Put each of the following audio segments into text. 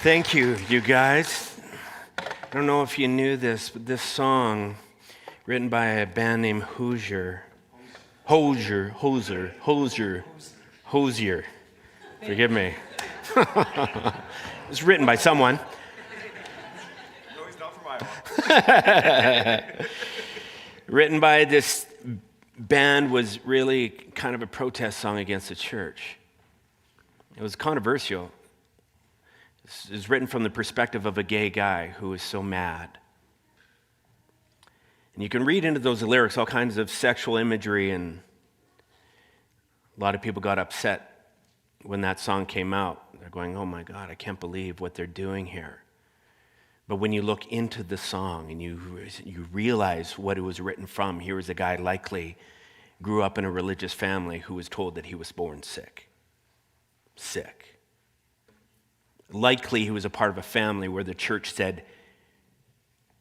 Thank you, you guys. I don't know if you knew this, but this song, written by a band named Hosier. Forgive me. It was written by someone. No, he's not from Iowa. Written by this band, was really kind of a protest song against the church. It was controversial. It was written from the perspective of a gay guy who was so mad. And you can read into those lyrics all kinds of sexual imagery, and a lot of people got upset when that song came out. They're going, oh my God, I can't believe what they're doing here. But when you look into the song and you realize what it was written from, here was a guy likely grew up in a religious family who was told that he was born sick. Likely he was a part of a family where the church said,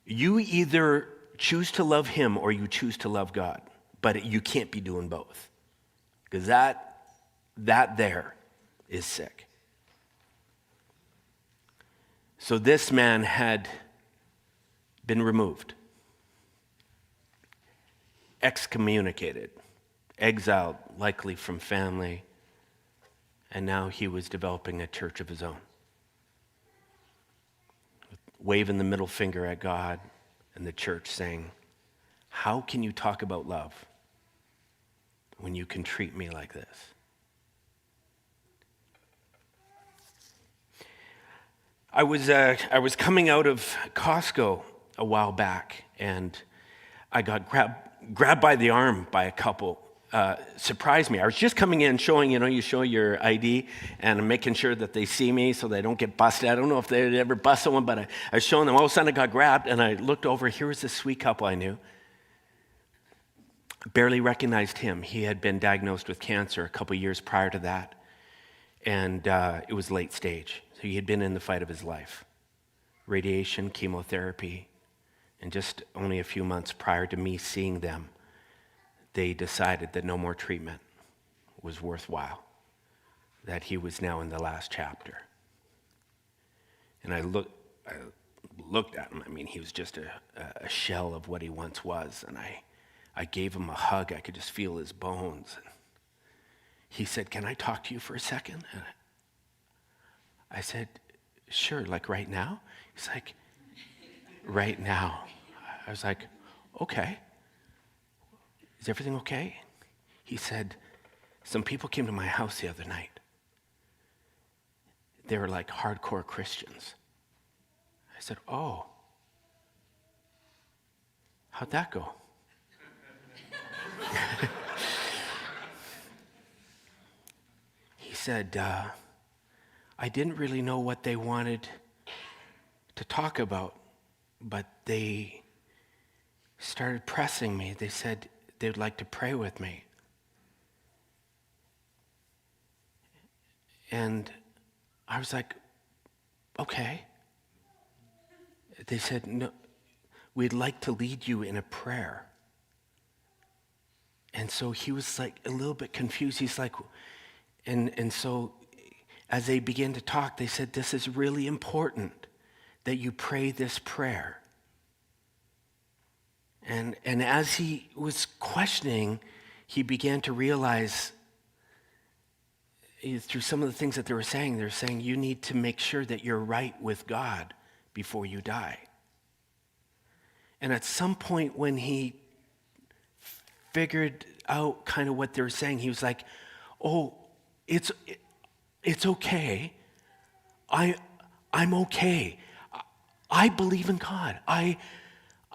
you either choose to love him or you choose to love God, but you can't be doing both. Because that there is sick. So this man had been removed, excommunicated, exiled, likely from family, and now he was developing a church of his own, waving the middle finger at God and the church, saying, how can you talk about love when you can treat me like this? I was coming out of Costco a while back, and I got grabbed by the arm by a couple. Surprised me. I was just coming in showing, you show your ID and making sure that they see me so they don't get busted. I don't know if they'd ever bust someone, but I was showing them. All of a sudden I got grabbed and I looked over. Here was this sweet couple I knew. Barely recognized him. He had been diagnosed with cancer a couple years prior to that. And it was late stage. So he had been in the fight of his life. Radiation, chemotherapy. And just only a few months prior to me seeing them, they decided that no more treatment was worthwhile, that he was now in the last chapter. And I looked at him. I mean, he was just a shell of what he once was. And I gave him a hug. I could just feel his bones. And he said, can I talk to you for a second? And I said, sure, like right now? He's like, right now. I was like, okay. Is everything okay? He said, some people came to my house the other night. They were like hardcore Christians. I said, oh, how'd that go? He said, I didn't really know what they wanted to talk about, but they started pressing me. They said they'd like to pray with me. And I was like, okay. They said, no, we'd like to lead you in a prayer. And so he was like a little bit confused. He's like, and so as they began to talk, they said, this is really important that you pray this prayer. And as he was questioning, he began to realize through some of the things that they were saying you need to make sure that you're right with God before you die. And at some point when he figured out kind of what they were saying, he was like, oh, it's okay. I'm okay. I believe in God.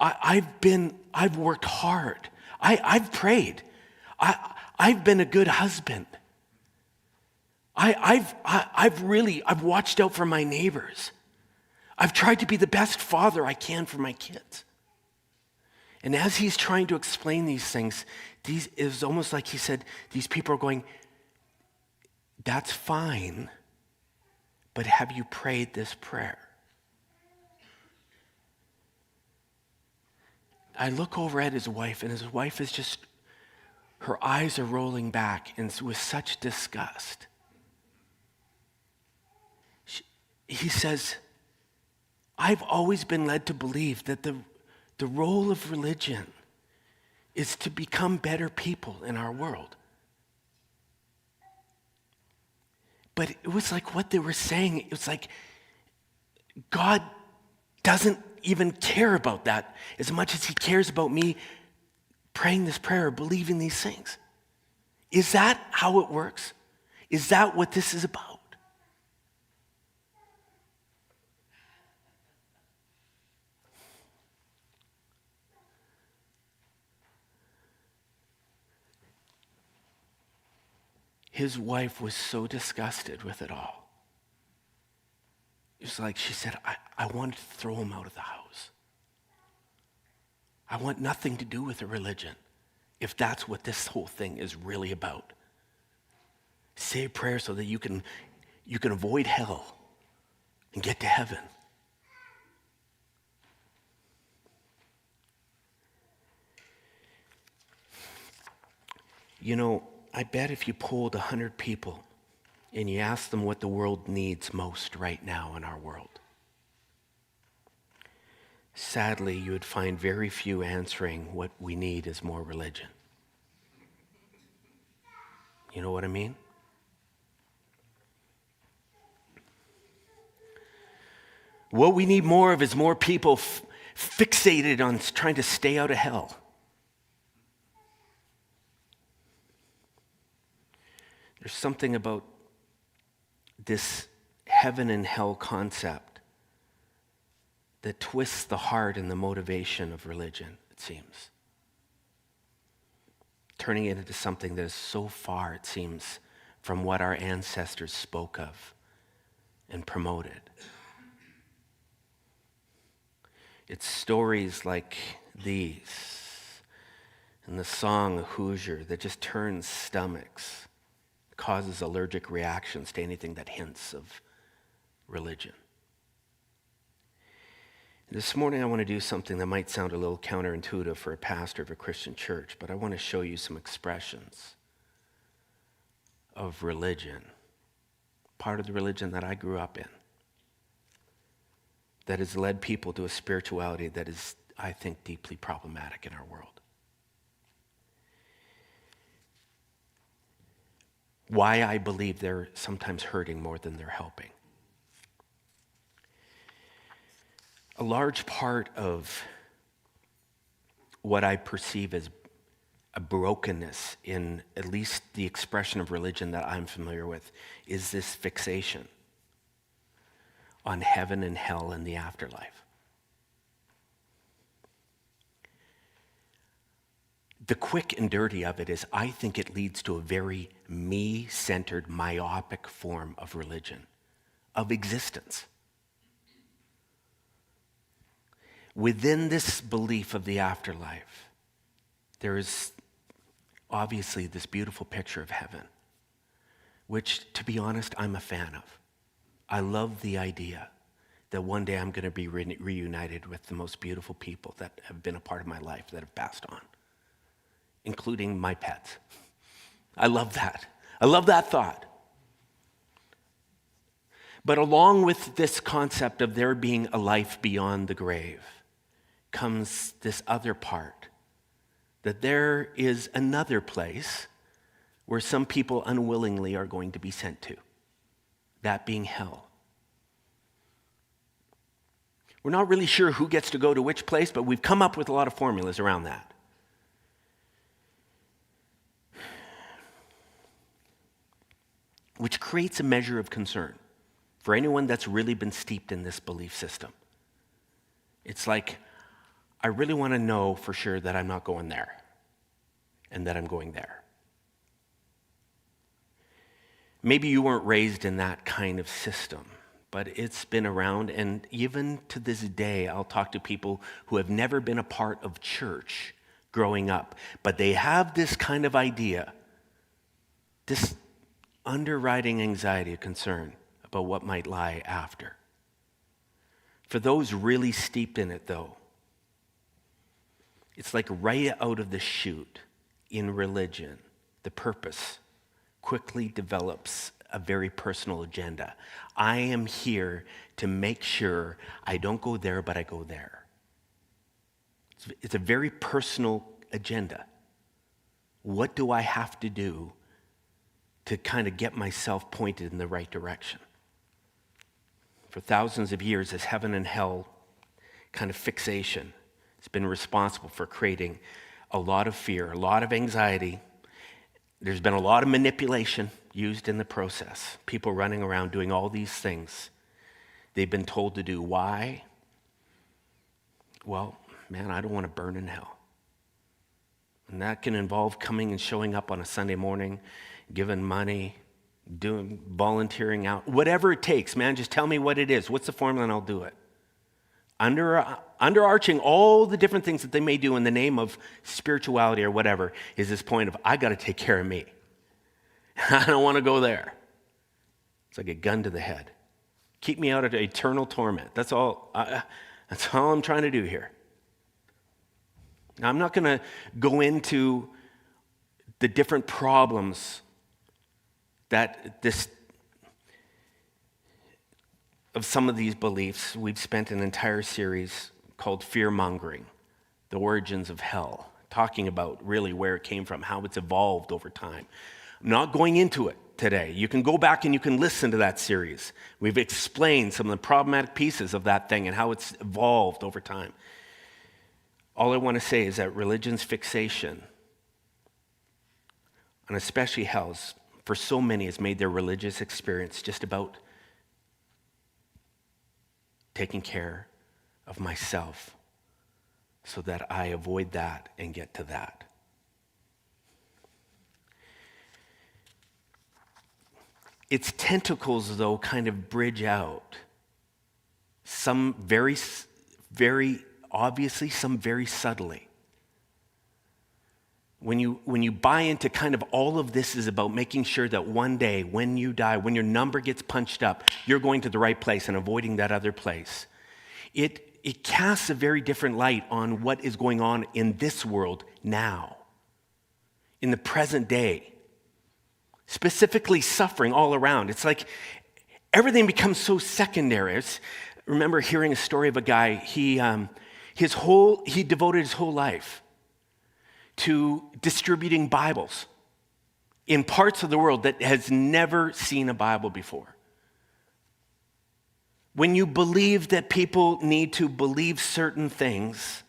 I've worked hard. I've prayed. I've been a good husband. I've watched out for my neighbors. I've tried to be the best father I can for my kids. And as he's trying to explain these things, it was almost like he said, these people are going, that's fine, but have you prayed this prayer? I look over at his wife, and his wife is just, her eyes are rolling back and with such disgust. he says, I've always been led to believe that the role of religion is to become better people in our world. But it was like what they were saying, it was like God doesn't even care about that as much as he cares about me praying this prayer, believing these things. Is that how it works? Is that what this is about? His wife was so disgusted with it all. It was like she said, I wanted to throw him out of the house. I want nothing to do with a religion if that's what this whole thing is really about. Say a prayer so that you can avoid hell and get to heaven. You know, I bet if you polled 100 people and you asked them what the world needs most right now in our world, sadly, you would find very few answering what we need is more religion. You know what I mean? What we need more of is more people fixated on trying to stay out of hell. There's something about this heaven and hell concept that twists the heart and the motivation of religion, it seems. Turning it into something that is so far, it seems, from what our ancestors spoke of and promoted. It's stories like these and the song Hoosier that just turns stomachs, causes allergic reactions to anything that hints of religion. This morning I want to do something that might sound a little counterintuitive for a pastor of a Christian church, but I want to show you some expressions of religion, part of the religion that I grew up in, that has led people to a spirituality that is, I think, deeply problematic in our world. Why I believe they're sometimes hurting more than they're helping. A large part of what I perceive as a brokenness in at least the expression of religion that I'm familiar with is this fixation on heaven and hell and the afterlife. The quick and dirty of it is I think it leads to a very me-centered, myopic form of religion, of existence. Within this belief of the afterlife, there is obviously this beautiful picture of heaven, which, to be honest, I'm a fan of. I love the idea that one day I'm going to be reunited with the most beautiful people that have been a part of my life that have passed on, including my pets. I love that. I love that thought. But along with this concept of there being a life beyond the grave comes this other part, that there is another place where some people unwillingly are going to be sent to, that being hell. We're not really sure who gets to go to which place, but we've come up with a lot of formulas around that. Which creates a measure of concern for anyone that's really been steeped in this belief system. It's like, I really want to know for sure that I'm not going there and that I'm going there. Maybe you weren't raised in that kind of system, but it's been around, and even to this day, I'll talk to people who have never been a part of church growing up, but they have this kind of idea, this underwriting anxiety, concern about what might lie after. For those really steeped in it, though, it's like right out of the chute in religion, the purpose quickly develops a very personal agenda. I am here to make sure I don't go there, but I go there. It's a very personal agenda. What do I have to do to kind of get myself pointed in the right direction? For thousands of years, this heaven and hell kind of fixation has been responsible for creating a lot of fear, a lot of anxiety. There's been a lot of manipulation used in the process. People running around doing all these things they've been told to do. Why? Well, man, I don't want to burn in hell. And that can involve coming and showing up on a Sunday morning, giving money, volunteering out, whatever it takes, man, just tell me what it is. What's the formula and I'll do it. Underarching all the different things that they may do in the name of spirituality or whatever is this point of, I got to take care of me. I don't want to go there. It's like a gun to the head. Keep me out of eternal torment. That's all I'm trying to do here. Now, I'm not going to go into the different problems that of some of these beliefs. We've spent an entire series called Fear-Mongering, the origins of hell, talking about really where it came from, how it's evolved over time. I'm not going into it today. You can go back and you can listen to that series. We've explained some of the problematic pieces of that thing and how it's evolved over time. All I want to say is that religion's fixation, and especially hell's, for so many has made their religious experience just about taking care of myself so that I avoid that and get to that. Its tentacles, though, kind of bridge out. Some very, very obviously, some very subtly. When you buy into kind of all of this is about making sure that one day when you die, when your number gets punched up, you're going to the right place and avoiding that other place. It casts a very different light on what is going on in this world now, in the present day. Specifically suffering all around. It's like everything becomes so secondary. I remember hearing a story of a guy, he devoted his whole life to distributing Bibles in parts of the world that has never seen a Bible before. When you believe that people need to believe certain things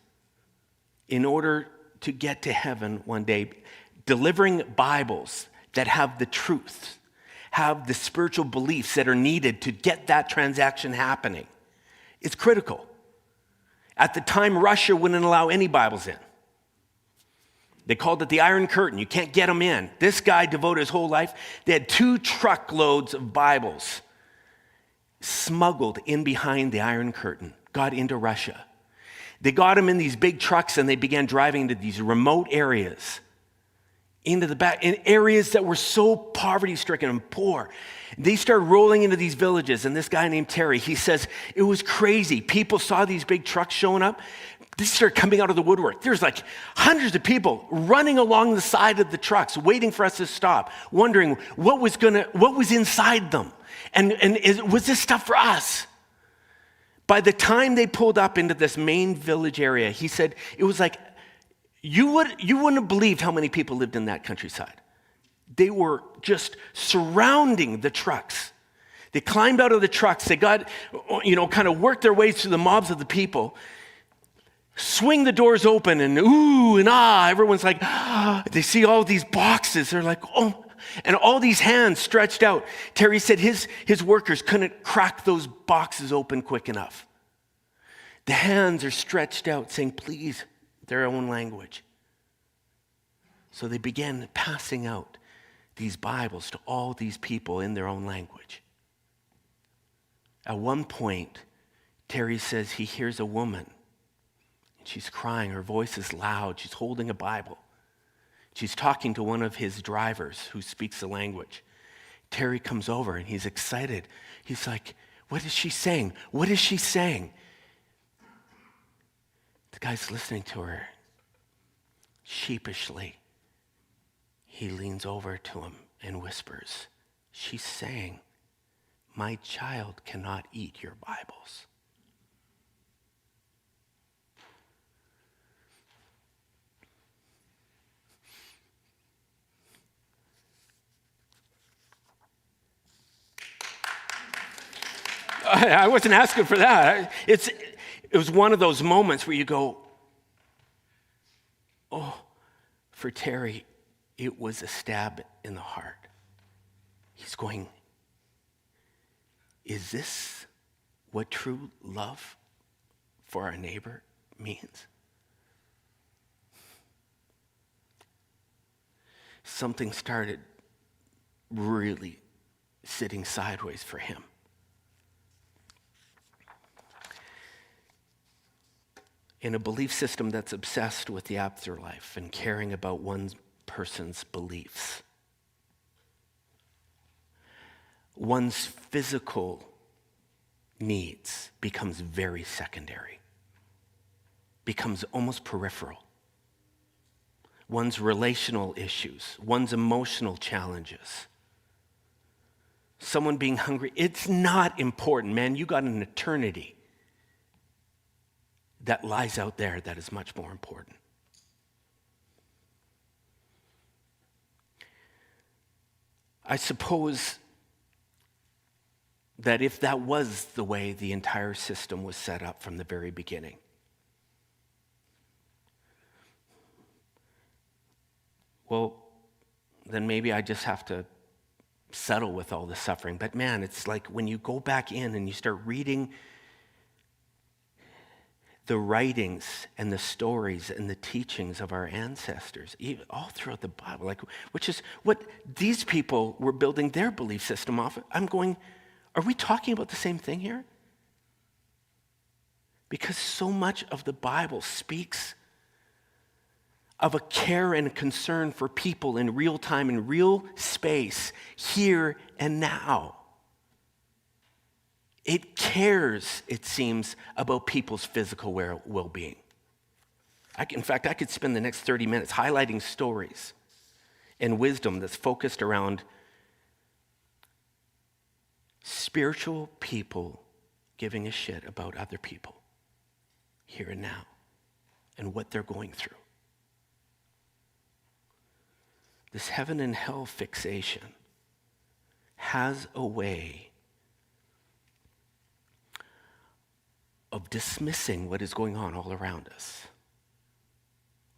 in order to get to heaven one day, delivering Bibles that have the truth, have the spiritual beliefs that are needed to get that transaction happening, it's critical. At the time, Russia wouldn't allow any Bibles in. They called it the Iron Curtain. You can't get them in. This guy devoted his whole life. They had 2 truckloads of Bibles smuggled in behind the Iron Curtain, got into Russia. They got them in these big trucks and they began driving into these remote areas, into the back, in areas that were so poverty-stricken and poor. They started rolling into these villages, and this guy named Terry, he says, it was crazy. People saw these big trucks showing up. They started coming out of the woodwork. There's like hundreds of people running along the side of the trucks, waiting for us to stop, wondering what was inside them. And was this stuff for us? By the time they pulled up into this main village area, he said, it was like, you wouldn't have believed how many people lived in that countryside. They were just surrounding the trucks. They climbed out of the trucks. They got, kind of worked their way through the mobs of the people, swing the doors open and ooh and ah. Everyone's like, ah. They see all these boxes. They're like, oh, and all these hands stretched out. Terry said his workers couldn't crack those boxes open quick enough. The hands are stretched out saying, please, their own language. So they began passing out these Bibles to all these people in their own language. At one point, Terry says he hears a woman. She's crying. Her voice is loud. She's holding a Bible. She's talking to one of his drivers who speaks the language. Terry comes over and he's excited. He's like, what is she saying? What is she saying? The guy's listening to her. Sheepishly, he leans over to him and whispers, She's saying, my child cannot eat your Bibles. I wasn't asking for that. It was one of those moments where you go, oh, for Terry, it was a stab in the heart. He's going, is this what true love for our neighbor means? Something started really sitting sideways for him. In a belief system that's obsessed with the afterlife and caring about one person's beliefs, one's physical needs becomes very secondary, becomes almost peripheral. One's relational issues, one's emotional challenges, someone being hungry, it's not important, man. You got an eternity that lies out there that is much more important. I suppose that if that was the way the entire system was set up from the very beginning, well, then maybe I just have to settle with all the suffering. But man, it's like when you go back in and you start reading the writings and the stories and the teachings of our ancestors, all throughout the Bible, like, which is what these people were building their belief system off of. I'm going, are we talking about the same thing here? Because so much of the Bible speaks of a care and a concern for people in real time, in real space, here and now. It cares, it seems, about people's physical well-being. In fact, I could spend the next 30 minutes highlighting stories and wisdom that's focused around spiritual people giving a shit about other people here and now and what they're going through. This heaven and hell fixation has a way of dismissing what is going on all around us,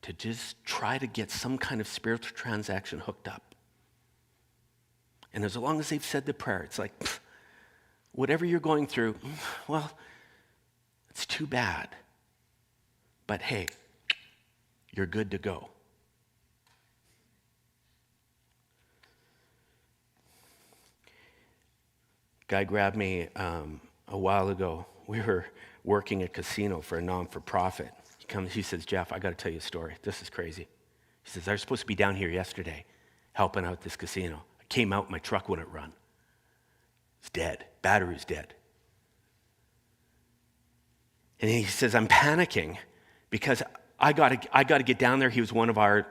to just try to get some kind of spiritual transaction hooked up. And as long as they've said the prayer, it's like, whatever you're going through, well, it's too bad. But hey, you're good to go. Guy grabbed me a while ago. We were working a casino for a non-for-profit. He comes, he says, Jeff, I got to tell you a story. This is crazy. He says, I was supposed to be down here yesterday helping out this casino. I came out, my truck wouldn't run. It's dead. Battery's dead. And he says, I'm panicking because I got to get down there. He was one of our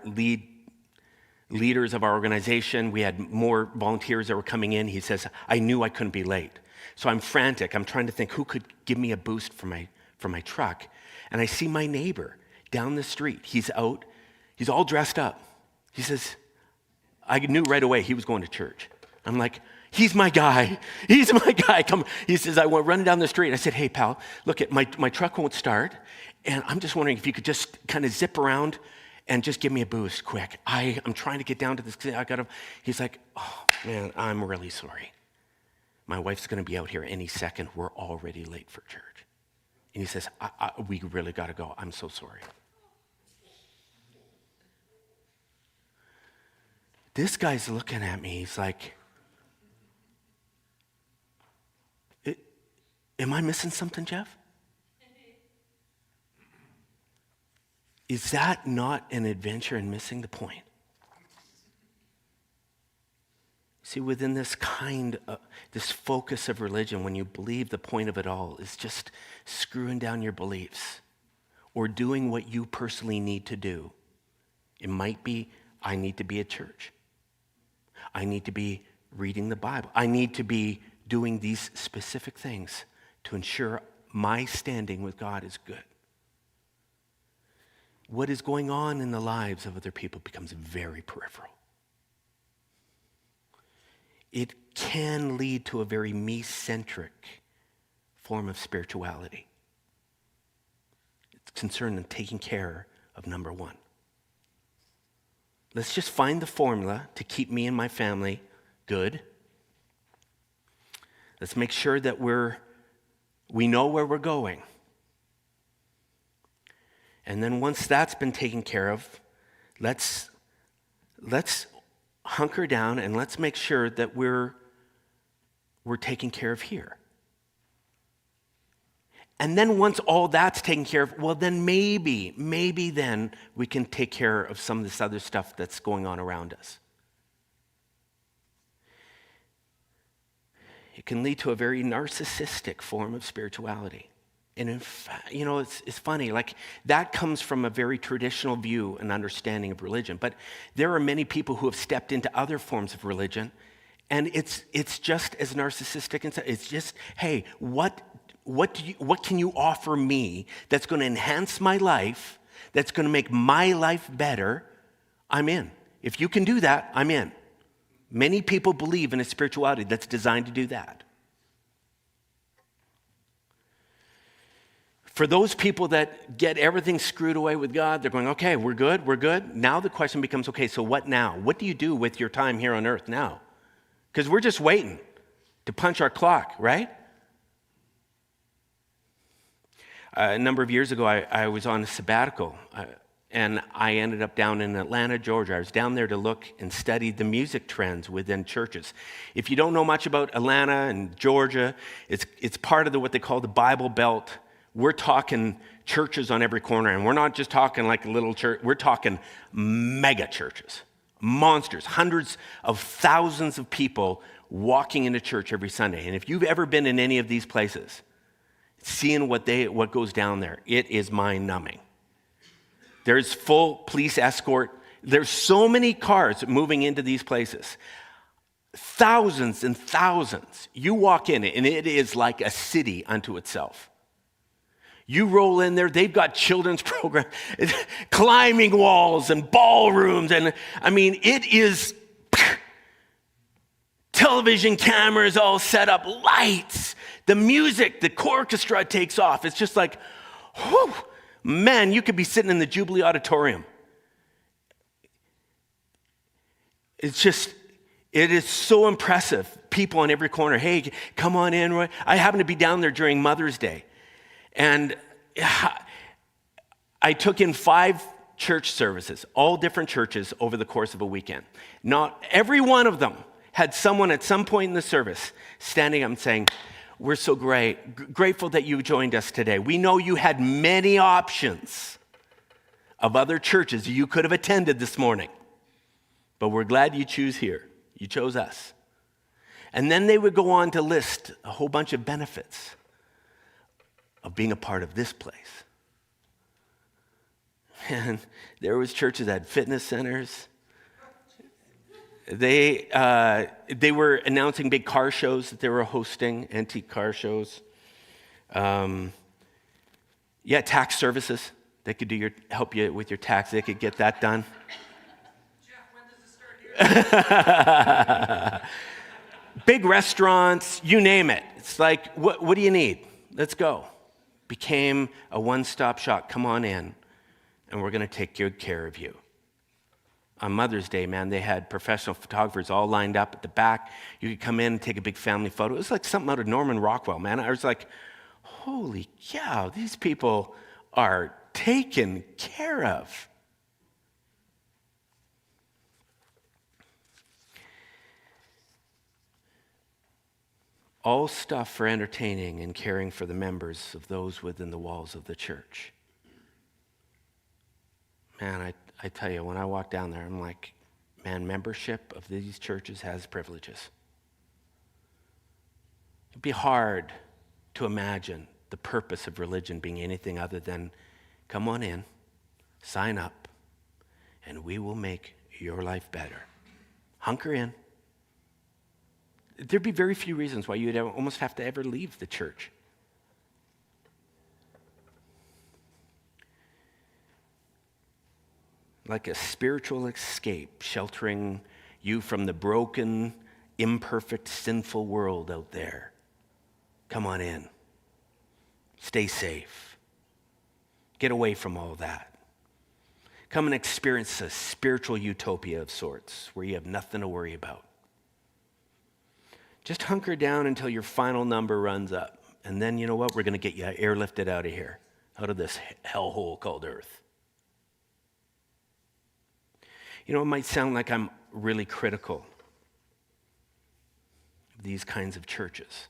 leaders of our organization. We had more volunteers that were coming in. He says, I knew I couldn't be late. So I'm frantic. I'm trying to think who could give me a boost for my truck. And I see my neighbor down the street. He's out. He's all dressed up. He says, I knew right away he was going to church. I'm like, he's my guy. He's my guy. Come. He says, I went running down the street. I said, hey, pal, look, my truck won't start. And I'm just wondering if you could just kind of zip around and just give me a boost quick. I'm trying to get down to this. He's like, oh, man, I'm really sorry. My wife's going to be out here any second. We're already late for church. And he says, we really got to go. I'm so sorry. This guy's looking at me. He's like, am I missing something, Jeff? Is that not an adventure in missing the point? See, within this this focus of religion, when you believe the point of it all is just screwing down your beliefs or doing what you personally need to do. It might be, I need to be at church. I need to be reading the Bible. I need to be doing these specific things to ensure my standing with God is good. What is going on in the lives of other people becomes very peripheral. It can lead to a very me-centric form of spirituality. It's concerned in taking care of number one. Let's just find the formula to keep me and my family good. Let's make sure that we know where we're going. And then once that's been taken care of, let's hunker down and let's make sure that we're taken care of here. And then once all that's taken care of, well, then maybe then we can take care of some of this other stuff that's going on around us. It can lead to a very narcissistic form of spirituality. And in fact, it's funny, like that comes from a very traditional view and understanding of religion. But there are many people who have stepped into other forms of religion, and it's just as narcissistic. And it's just, hey, what can you offer me that's going to enhance my life, that's going to make my life better? I'm in. If you can do that, I'm in. Many people believe in a spirituality that's designed to do that. For those people that get everything screwed away with God, they're going, okay, we're good. Now the question becomes, okay, so what now? What do you do with your time here on earth now? Because we're just waiting to punch our clock, right? A number of years ago, I was on a sabbatical, and I ended up down in Atlanta, Georgia. I was down there to look and study the music trends within churches. If you don't know much about Atlanta and Georgia, it's part of what they call the Bible Belt. We're talking churches on every corner, and we're not just talking like a little church. We're talking mega churches, monsters, hundreds of thousands of people walking into church every Sunday. And if you've ever been in any of these places, seeing what goes down there, it is mind-numbing. There's full police escort. There's so many cars moving into these places. Thousands and thousands. You walk in, and it is like a city unto itself. You roll in there, they've got children's programs, climbing walls and ballrooms. And I mean, it is television cameras all set up, lights, the music, the orchestra takes off. It's just like, whew, man, you could be sitting in the Jubilee Auditorium. It is so impressive. People on every corner, hey, come on in, Roy. I happen to be down there during Mother's Day. And I took in 5 church services, all different churches over the course of a weekend. Not every one of them had someone at some point in the service standing up and saying, we're so grateful that you joined us today. We know you had many options of other churches you could have attended this morning, but we're glad you chose here. You chose us. And then they would go on to list a whole bunch of benefits of being a part of this place. And there was churches that had fitness centers. They were announcing big car shows that they were hosting, antique car shows. Tax services. They could help you with your tax. They could get that done. Jeff, when does it start here? Big restaurants, you name it. It's like, what do you need? Let's go. Became a one-stop shop. Come on in, and we're going to take good care of you. On Mother's Day, man, they had professional photographers all lined up at the back. You could come in and take a big family photo. It was like something out of Norman Rockwell, man. I was like, holy cow, these people are taken care of. All stuff for entertaining and caring for the members of those within the walls of the church. Man, I tell you, when I walk down there, I'm like, man, membership of these churches has privileges. It'd be hard to imagine the purpose of religion being anything other than come on in, sign up, and we will make your life better. Hunker in. there'd be very few reasons why you'd almost have to ever leave the church. Like a spiritual escape, sheltering you from the broken, imperfect, sinful world out there. Come on in. Stay safe. Get away from all that. Come and experience a spiritual utopia of sorts where you have nothing to worry about. Just hunker down until your final number runs up. And then, you know what? We're going to get you airlifted out of here, out of this hellhole called earth. You know, it might sound like I'm really critical of these kinds of churches.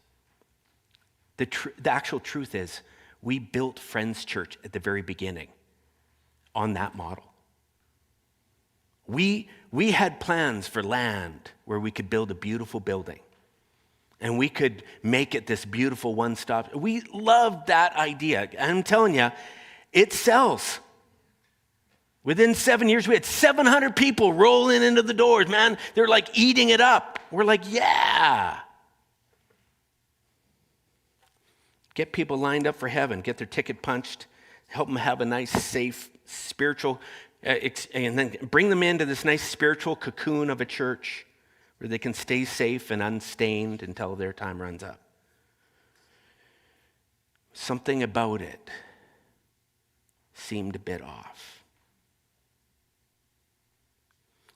The actual truth is, we built Friends Church at the very beginning on that model. We had plans for land where we could build a beautiful building and we could make it this beautiful one-stop. We loved that idea. I'm telling you, it sells. Within 7 years, we had 700 people rolling into the doors, man. They're like eating it up. We're like, yeah. Get people lined up for heaven. Get their ticket punched. Help them have a nice, safe, spiritual, and then bring them into this nice spiritual cocoon of a church where they can stay safe and unstained until their time runs up. Something about it seemed a bit off.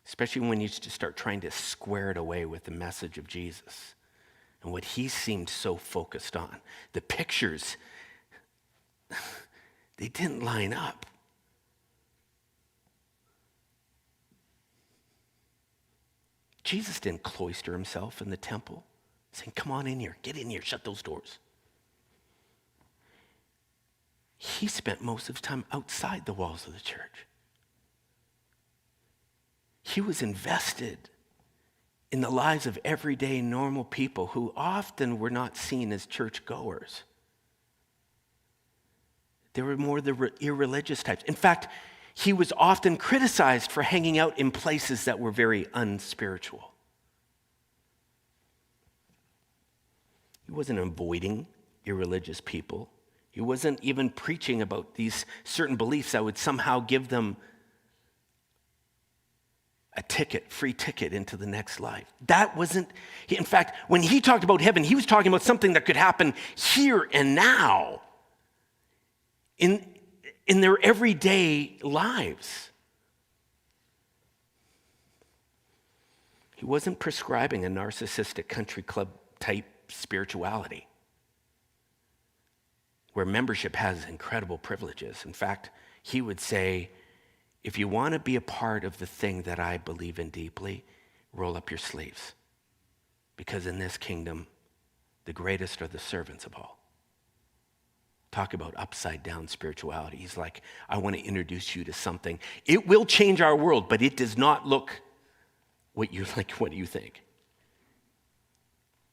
Especially when you start trying to square it away with the message of Jesus and what he seemed so focused on. The pictures, they didn't line up. Jesus didn't cloister himself in the temple, saying, come on in here, get in here, shut those doors. He spent most of his time outside the walls of the church. He was invested in the lives of everyday normal people who often were not seen as churchgoers. They were more the irreligious types. In fact, he was often criticized for hanging out in places that were very unspiritual. He wasn't avoiding irreligious people. He wasn't even preaching about these certain beliefs that would somehow give them a free ticket into the next life. That wasn't, in fact, when he talked about heaven, he was talking about something that could happen here and now in their everyday lives. He wasn't prescribing a narcissistic country club type spirituality where membership has incredible privileges. In fact, he would say, if you want to be a part of the thing that I believe in deeply, roll up your sleeves. Because in this kingdom, the greatest are the servants of all. Talk about upside down spirituality. He's like, I want to introduce you to something. It will change our world, but it does not look what you like. What do you think?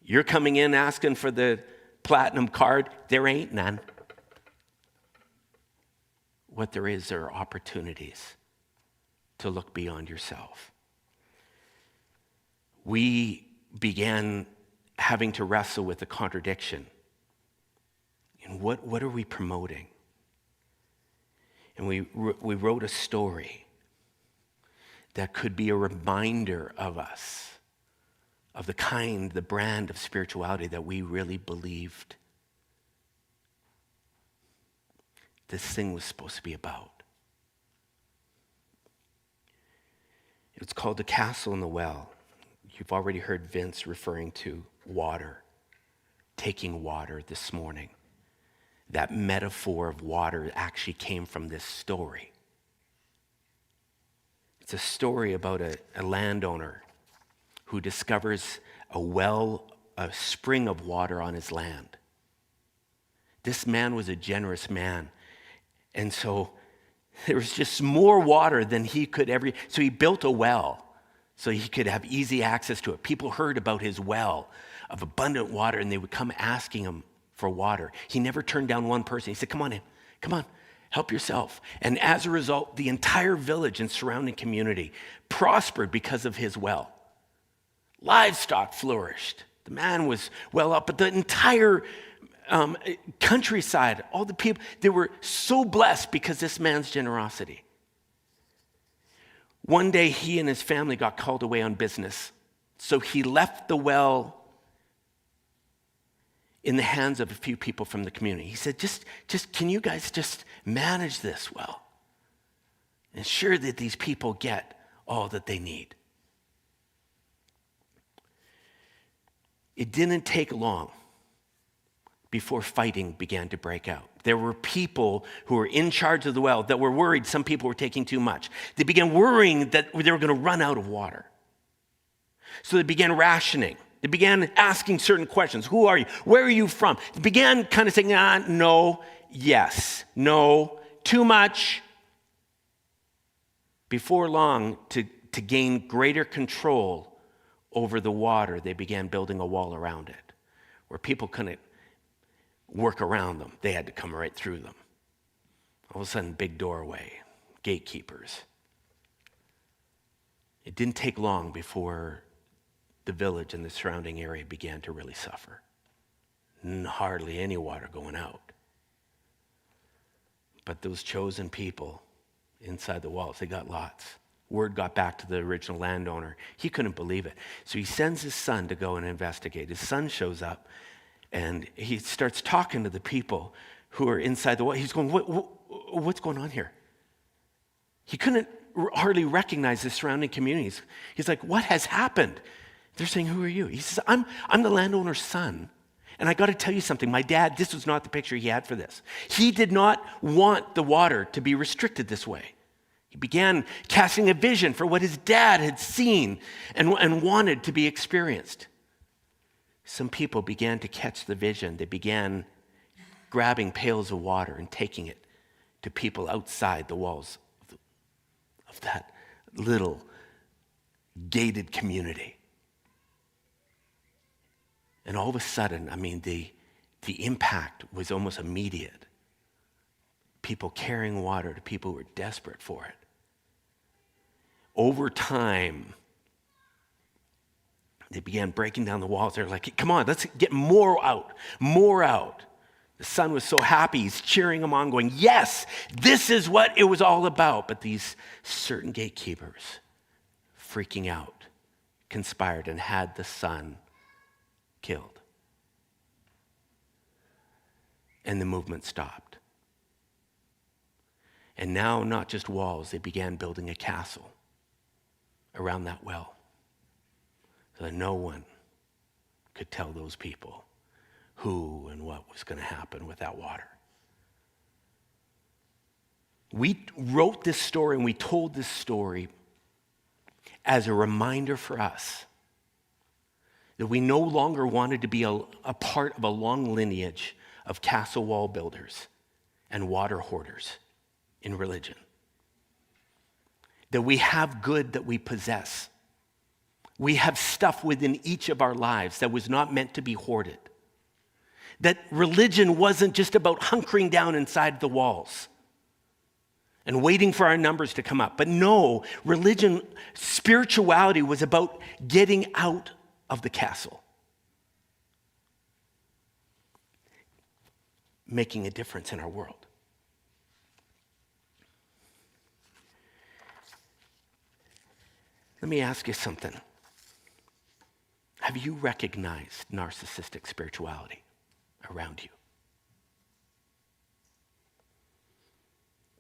You're coming in asking for the platinum card. There ain't none. What there is are opportunities to look beyond yourself. We began having to wrestle with the contradiction. And what are we promoting? And we wrote a story that could be a reminder of us, of the brand of spirituality that we really believed this thing was supposed to be about. It's called The Castle in the Well. You've already heard Vince referring to water, taking water this morning. That metaphor of water actually came from this story. It's a story about a landowner who discovers a spring of water on his land. This man was a generous man. And so there was just more water than he could ever. So he built a well so he could have easy access to it. People heard about his well of abundant water and they would come asking him for water. He never turned down one person. He said, come on in, come on, help yourself. And as a result, the entire village and surrounding community prospered because of his well. Livestock flourished. The man was well up, but the entire countryside, all the people, they were so blessed because this man's generosity. One day he and his family got called away on business. So he left the well in the hands of a few people from the community. He said, just can you guys just manage this well? Ensure that these people get all that they need. It didn't take long before fighting began to break out. There were people who were in charge of the well that were worried some people were taking too much. They began worrying that they were going to run out of water. So they began rationing. They began asking certain questions. Who are you? Where are you from? They began kind of saying, no, yes, no, too much. Before long, to gain greater control over the water, they began building a wall around it where people couldn't work around them. They had to come right through them. All of a sudden, big doorway, gatekeepers. It didn't take long before the village and the surrounding area began to really suffer. Hardly any water going out. But those chosen people inside the walls, they got lots. Word got back to the original landowner. He couldn't believe it. So he sends his son to go and investigate. His son shows up and he starts talking to the people who are inside the wall. He's going, what's going on here? He couldn't hardly recognize the surrounding communities. He's like, what has happened? They're saying, who are you? He says, I'm the landowner's son. And I got to tell you something. My dad, this was not the picture he had for this. He did not want the water to be restricted this way. He began casting a vision for what his dad had seen and wanted to be experienced. Some people began to catch the vision. They began grabbing pails of water and taking it to people outside the walls of that little gated community. And all of a sudden, the impact was almost immediate. People carrying water to people who were desperate for it. Over time, they began breaking down the walls. They're like, come on, let's get more out, more out. The son was so happy, he's cheering them on, going, yes, this is what it was all about. But these certain gatekeepers, freaking out, conspired and had the son killed. And the movement stopped. And now, not just walls, they began building a castle around that well so that no one could tell those people who and what was going to happen with that water. We wrote this story and we told this story as a reminder for us that we no longer wanted to be a part of a long lineage of castle wall builders and water hoarders in religion. That we have good that we possess. We have stuff within each of our lives that was not meant to be hoarded. That religion wasn't just about hunkering down inside the walls and waiting for our numbers to come up. But no, religion, spirituality was about getting out of the castle, making a difference in our world. Let me ask you something. Have you recognized narcissistic spirituality around you?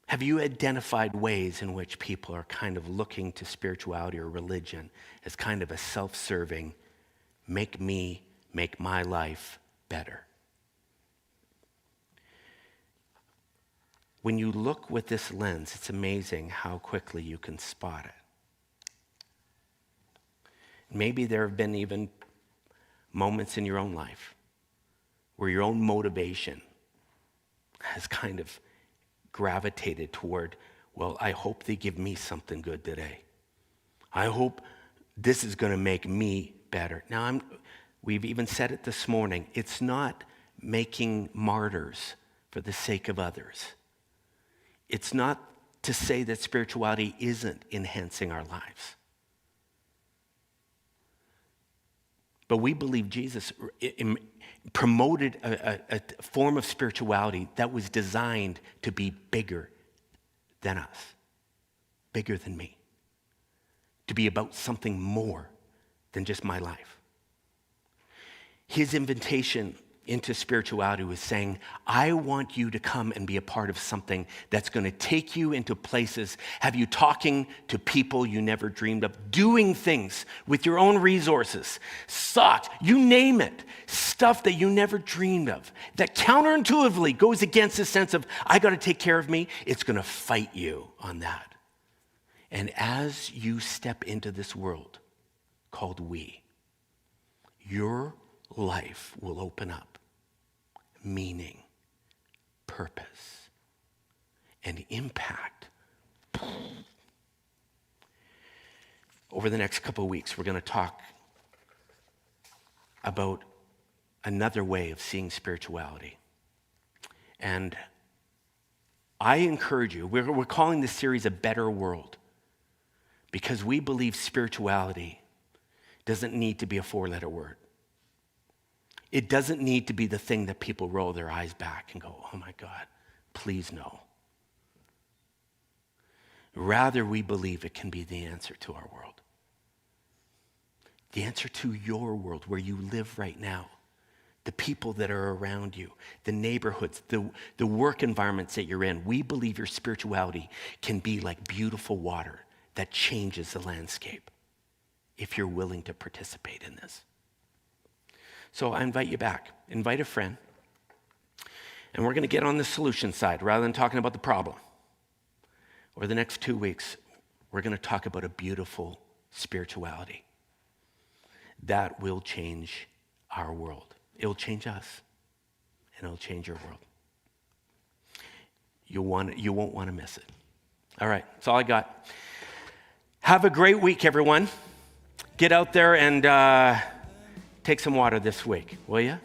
Have you identified ways in which people are kind of looking to spirituality or religion as kind of a self-serving, make my life better? When you look with this lens, it's amazing how quickly you can spot it. Maybe there have been even moments in your own life where your own motivation has kind of gravitated toward, well, I hope they give me something good today. I hope this is going to make me better. Now, we've even said it this morning. It's not making martyrs for the sake of others. It's not to say that spirituality isn't enhancing our lives. But we believe Jesus promoted a form of spirituality that was designed to be bigger than us, bigger than me, to be about something more than just my life. His invitation into spirituality was saying, I want you to come and be a part of something that's going to take you into places, have you talking to people you never dreamed of, doing things with your own resources, thought, you name it, stuff that you never dreamed of, that counterintuitively goes against the sense of, I got to take care of me. It's going to fight you on that. And as you step into this world called we, your life will open up meaning, purpose, and impact. Over the next couple of weeks, we're going to talk about another way of seeing spirituality. And I encourage you, we're calling this series A Better World, because we believe spirituality doesn't need to be a four-letter word. It doesn't need to be the thing that people roll their eyes back and go, oh my God, please no. Rather, we believe it can be the answer to our world. The answer to your world, where you live right now. The people that are around you, the neighborhoods, the work environments that you're in. We believe your spirituality can be like beautiful water that changes the landscape if you're willing to participate in this. So I invite you back. Invite a friend. And we're going to get on the solution side rather than talking about the problem. Over the next 2 weeks, we're going to talk about a beautiful spirituality that will change our world. It will change us, and it will change your world. You won't want to miss it. All right, that's all I got. Have a great week, everyone. Get out there and take some water this week, will you?